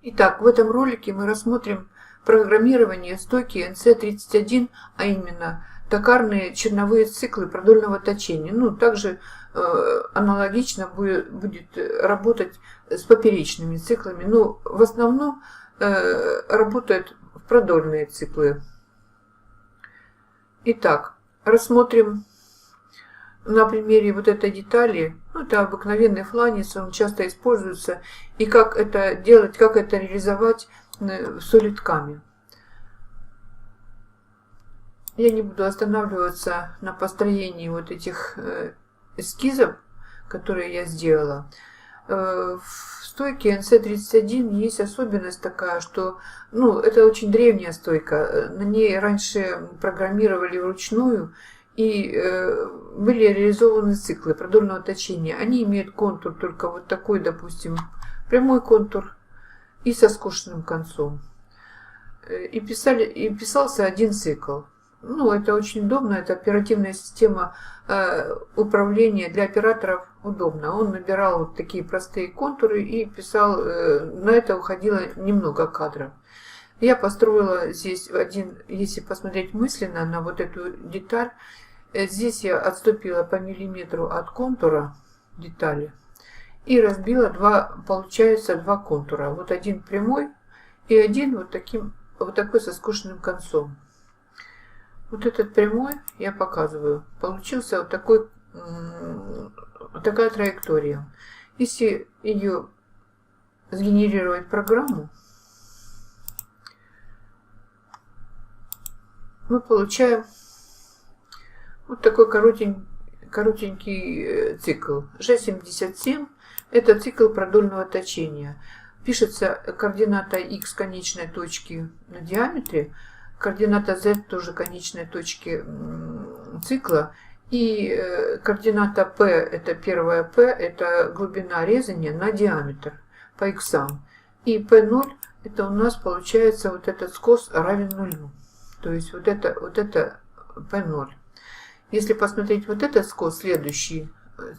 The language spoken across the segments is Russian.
Итак, в этом ролике мы рассмотрим программирование стойки NC31, а именно токарные черновые циклы продольного точения. Ну, также аналогично будет работать с поперечными циклами, но в основном работают продольные циклы. Итак, рассмотрим на примере вот этой детали. Ну, это обыкновенный фланец, он часто используется. И как это делать, как это реализовать в солидкаме. Я не буду останавливаться на построении вот этих эскизов, которые я сделала. В стойке NC31 есть особенность такая, что это очень древняя стойка. На ней раньше программировали вручную, и были реализованы циклы продольного точения. Они имеют контур только вот такой, допустим, прямой контур и со скошенным концом. И писался один цикл. Это очень удобно, это оперативная система управления для операторов удобно. Он набирал вот такие простые контуры и писал, на это уходило немного кадров. Я построила здесь если посмотреть мысленно на вот эту деталь, здесь я отступила по миллиметру от контура детали и разбила получается два контура. Вот один прямой и один вот такой со скошенным концом. Вот этот прямой я показываю. Получился вот такая траектория. Если ее сгенерировать программу, мы получаем вот такой коротенький цикл. G77 это цикл продольного точения. Пишется координата x конечной точки на диаметре, координата z тоже конечной точки цикла, и координата p, это первая p, это глубина резания на диаметр по x. И p0 это у нас получается вот этот скос равен нулю. То есть вот это p0. Если посмотреть вот этот скос, следующий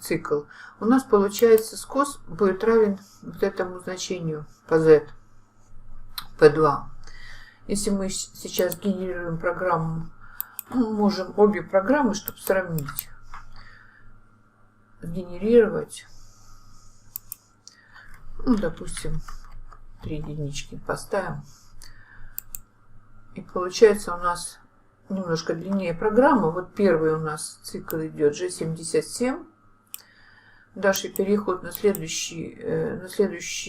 цикл, у нас получается скос будет равен вот этому значению по z, p2. Если мы сейчас генерируем программу, мы можем обе программы, чтобы сравнить, сгенерировать, допустим, 3 единички поставим. И получается у нас немножко длиннее программа. Вот первый у нас цикл идет G77. Дальше переход на следующий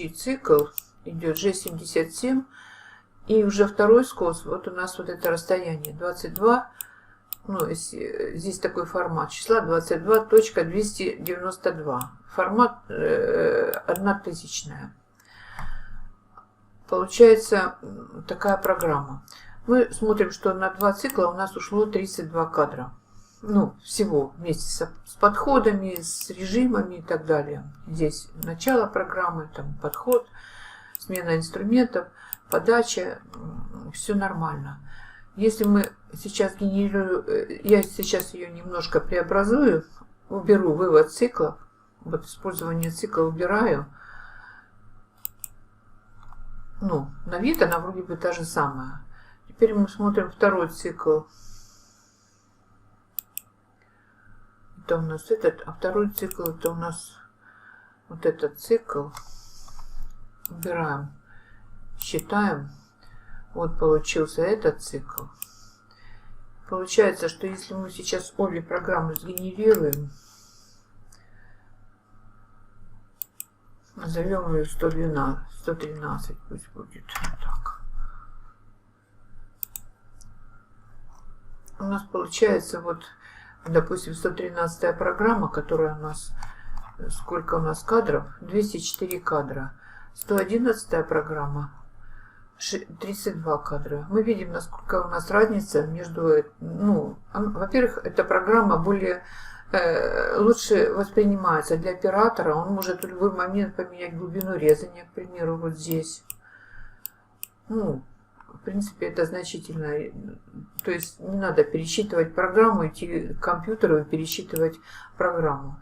цикл идет G77. И уже второй скос, вот у нас вот это расстояние 22, если здесь такой формат числа 22.292, формат 1000. Получается такая программа. Мы смотрим, что на 2 цикла у нас ушло 32 кадра. Всего вместе с подходами, с режимами и так далее. Здесь начало программы, там подход, смена инструментов, подача, все нормально. Если мы сейчас генерируем, я сейчас ее немножко преобразую, уберу вывод цикла, вот использование цикла убираю. На вид она вроде бы та же самая. Теперь мы смотрим второй цикл. Это у нас а второй цикл это у нас вот этот цикл. Убираем. Считаем, вот получился этот цикл. Получается, что если мы сейчас обе программы сгенерируем, назовем ее 113, пусть будет так. У нас получается вот, допустим, 113 программа, которая у нас, сколько у нас кадров? 204 кадра. 111 программа. 32 кадра. Мы видим, насколько у нас разница между... во-первых, эта программа лучше воспринимается для оператора. Он может в любой момент поменять глубину резания, к примеру, вот здесь. В принципе, это значительно. То есть не надо пересчитывать программу, идти к компьютеру и пересчитывать программу.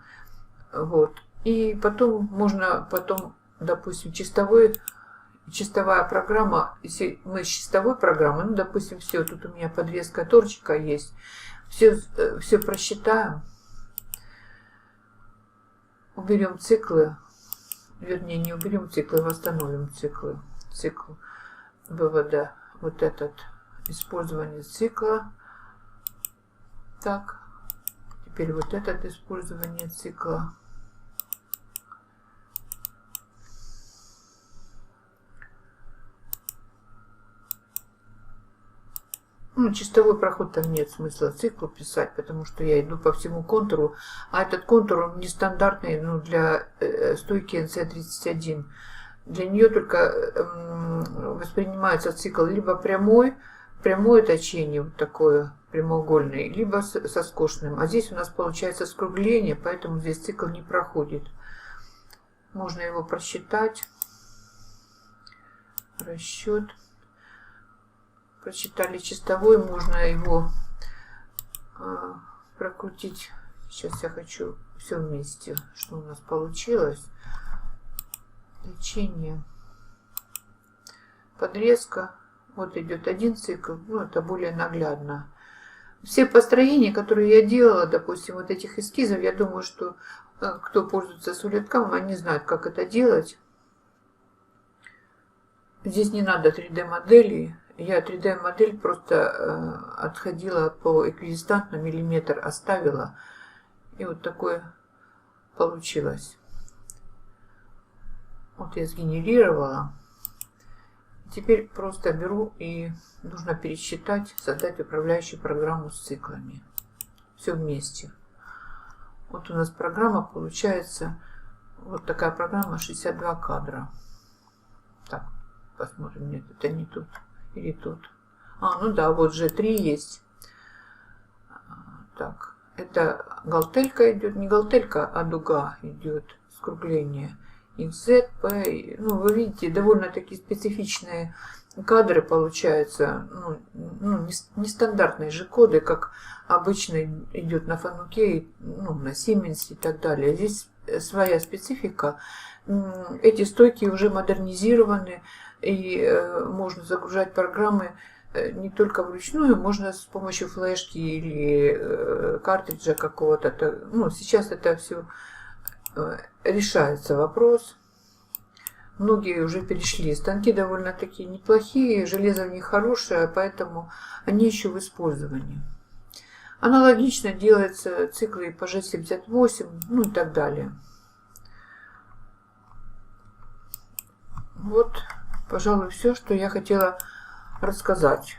Вот. И потом можно, допустим, чистовой чистовая программа, если мы с чистовой программы, ну, допустим, все, тут у меня подрезка торчика есть, все просчитаем, уберем циклы, вернее, не уберем циклы, восстановим циклы, цикл вывода, вот этот, использование цикла, так, теперь вот этот использование цикла. Ну, чистовой проход там нет смысла циклу писать, потому что я иду по всему контуру, а этот контур он нестандартный, ну, для стойки NC31. Для нее только воспринимается цикл либо прямое точение, вот такое прямоугольное, либо со скошенным. А здесь у нас получается скругление, поэтому здесь цикл не проходит. Можно его просчитать. Расчет. Прочитали чистовой, можно его прокрутить. Сейчас я хочу все вместе, что у нас получилось. Лечение, подрезка. Вот идет один цикл, ну это более наглядно. Все построения, которые я делала, допустим, вот этих эскизов, я думаю, что кто пользуется SolidCam, они знают, как это делать. Здесь не надо 3D модели. Я 3D модель просто отходила по эквидистант на миллиметр, оставила. И вот такое получилось. Вот я сгенерировала. Теперь просто беру и нужно пересчитать, создать управляющую программу с циклами. Все вместе. Вот у нас программа получается. Вот такая программа 62 кадра. Так, посмотрим. Нет, это не тут. Или тут. Ну да, вот G3 есть. Так, это галтелька идет. Не галтелька, а дуга идет. Скругление. XZ, P. Ну, вы видите, довольно-таки специфичные кадры получаются. Ну, нестандартные же коды, как обычно идет на Фануке, ну, на Siemens и так далее. Здесь своя специфика. Эти стойки уже модернизированы. И можно загружать программы не только вручную, можно с помощью флешки или картриджа какого-то. Ну, сейчас это все решается вопрос. Многие уже перешли. Станки довольно-таки неплохие, железо в них хорошее, поэтому они еще в использовании. Аналогично делаются циклы по G78, ну и так далее. Вот. Пожалуй, все, что я хотела рассказать.